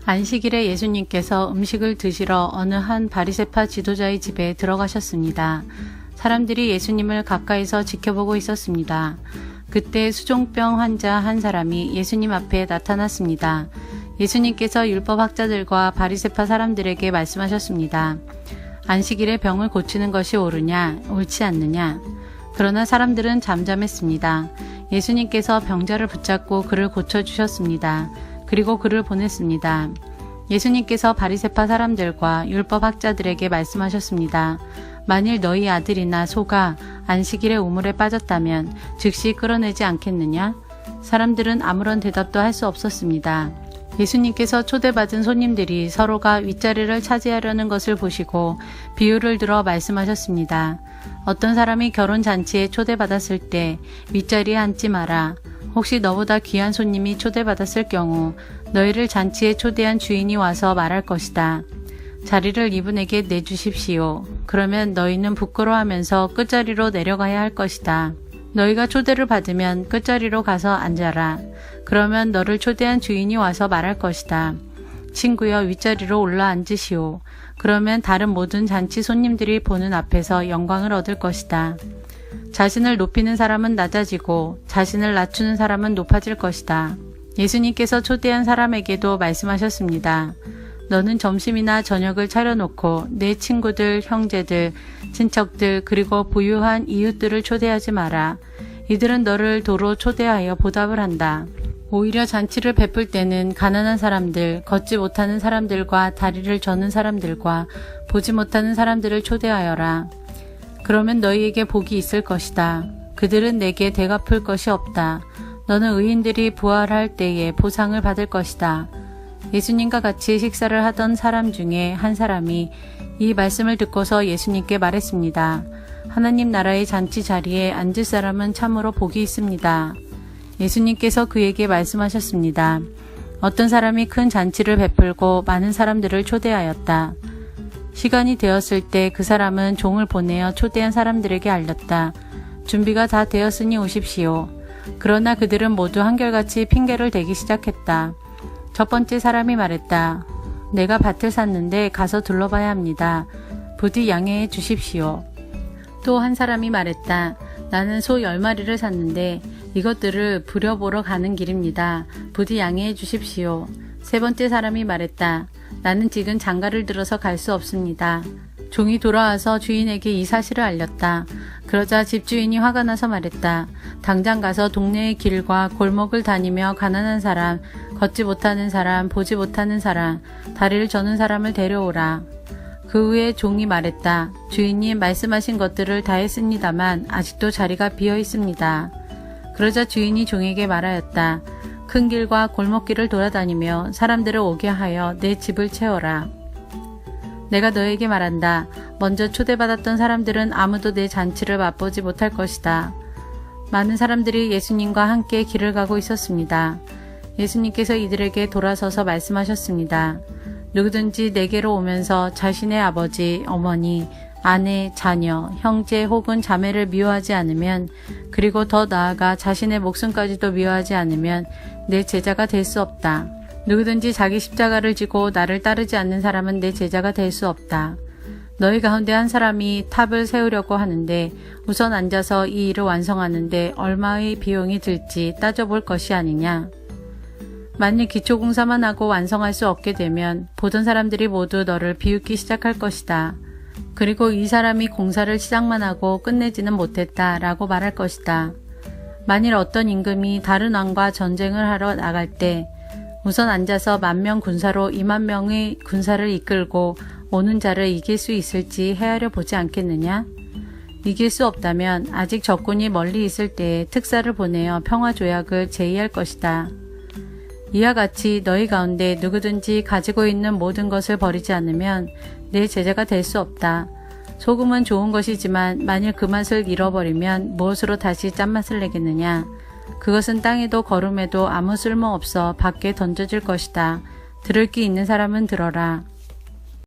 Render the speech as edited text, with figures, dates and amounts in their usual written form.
안식일에 예수님께서 음식을 드시러 어느 한 바리새파 지도자의 집에 들어가셨습니다. 사람들이 예수님을 가까이서 지켜보고 있었습니다. 그때 수종병 환자 한 사람이 예수님 앞에 나타났습니다. 예수님께서 율법학자들과 바리새파 사람들에게 말씀하셨습니다. 안식일에 병을 고치는 것이 옳으냐, 옳지 않느냐. 그러나 사람들은 잠잠했습니다. 예수님께서 병자를 붙잡고 그를 고쳐주셨습니다. 그리고 그를 보냈습니다. 예수님께서 바리새파 사람들과 율법학자들에게 말씀하셨습니다. 만일 너희 아들이나 소가 안식일에 우물에 빠졌다면 즉시 끌어내지 않겠느냐? 사람들은 아무런 대답도 할 수 없었습니다. 예수님께서 초대받은 손님들이 서로가 윗자리를 차지하려는 것을 보시고 비유를 들어 말씀하셨습니다. 어떤 사람이 결혼잔치에 초대받았을 때 윗자리에 앉지 마라. 혹시 너보다 귀한 손님이 초대받았을 경우 너희를 잔치에 초대한 주인이 와서 말할 것이다. 자리를 이분에게 내주십시오. 그러면 너희는 부끄러워하면서 끝자리로 내려가야 할 것이다. 너희가 초대를 받으면 끝자리로 가서 앉아라. 그러면 너를 초대한 주인이 와서 말할 것이다. 친구여, 윗자리로 올라 앉으시오. 그러면 다른 모든 잔치 손님들이 보는 앞에서 영광을 얻을 것이다. 자신을 높이는 사람은 낮아지고 자신을 낮추는 사람은 높아질 것이다. 예수님께서 초대한 사람에게도 말씀하셨습니다. 너는 점심이나 저녁을 차려놓고 내 친구들, 형제들, 친척들 그리고 부유한 이웃들을 초대하지 마라. 이들은 너를 도로 초대하여 보답을 한다. 오히려 잔치를 베풀 때는 가난한 사람들, 걷지 못하는 사람들과 다리를 저는 사람들과 보지 못하는 사람들을 초대하여라. 그러면 너희에게 복이 있을 것이다. 그들은 내게 되갚을 것이 없다. 너는 의인들이 부활할 때에 보상을 받을 것이다. 예수님과 같이 식사를 하던 사람 중에 한 사람이 이 말씀을 듣고서 예수님께 말했습니다. 하나님 나라의 잔치 자리에 앉을 사람은 참으로 복이 있습니다. 예수님께서 그에게 말씀하셨습니다. 어떤 사람이 큰 잔치를 베풀고 많은 사람들을 초대하였다. 시간이 되었을 때 그 사람은 종을 보내어 초대한 사람들에게 알렸다. 준비가 다 되었으니 오십시오. 그러나 그들은 모두 한결같이 핑계를 대기 시작했다. 첫 번째 사람이 말했다. 내가 밭을 샀는데 가서 둘러봐야 합니다. 부디 양해해 주십시오. 또 한 사람이 말했다. 나는 소 10마리를 샀는데 이것들을 부려보러 가는 길입니다. 부디 양해해 주십시오. 세 번째 사람이 말했다. 나는 지금 장가를 들어서 갈 수 없습니다. 종이 돌아와서 주인에게 이 사실을 알렸다. 그러자 집주인이 화가 나서 말했다. 당장 가서 동네의 길과 골목을 다니며 가난한 사람, 걷지 못하는 사람, 보지 못하는 사람, 다리를 저는 사람을 데려오라. 그 후에 종이 말했다. 주인님 말씀하신 것들을 다 했습니다만 아직도 자리가 비어 있습니다. 그러자 주인이 종에게 말하였다. 큰 길과 골목길을 돌아다니며 사람들을 오게 하여 내 집을 채워라. 내가 너에게 말한다. 먼저 초대받았던 사람들은 아무도 내 잔치를 맛보지 못할 것이다. 많은 사람들이 예수님과 함께 길을 가고 있었습니다. 예수님께서 이들에게 돌아서서 말씀하셨습니다. 누구든지 내게로 오면서 자신의 아버지, 어머니, 아내, 자녀, 형제 혹은 자매를 미워하지 않으면, 그리고 더 나아가 자신의 목숨까지도 미워하지 않으면 내 제자가 될 수 없다. 누구든지 자기 십자가를 지고 나를 따르지 않는 사람은 내 제자가 될 수 없다. 너희 가운데 한 사람이 탑을 세우려고 하는데 우선 앉아서 이 일을 완성하는데 얼마의 비용이 들지 따져볼 것이 아니냐. 만일 기초공사만 하고 완성할 수 없게 되면 보던 사람들이 모두 너를 비웃기 시작할 것이다. 그리고 이 사람이 공사를 시작만 하고 끝내지는 못했다 라고 말할 것이다. 만일 어떤 임금이 다른 왕과 전쟁을 하러 나갈 때 우선 앉아서 10,000명 군사로 20,000명의 군사를 이끌고 오는 자를 이길 수 있을지 헤아려 보지 않겠느냐? 이길 수 없다면 아직 적군이 멀리 있을 때에 특사를 보내어 평화조약을 제의할 것이다. 이와 같이 너희 가운데 누구든지 가지고 있는 모든 것을 버리지 않으면 내 제자가 될 수 없다. 소금은 좋은 것이지만 만일 그 맛을 잃어버리면 무엇으로 다시 짠맛을 내겠느냐? 그것은 땅에도 거름에도 아무 쓸모없어 밖에 던져질 것이다. 들을 귀 있는 사람은 들어라.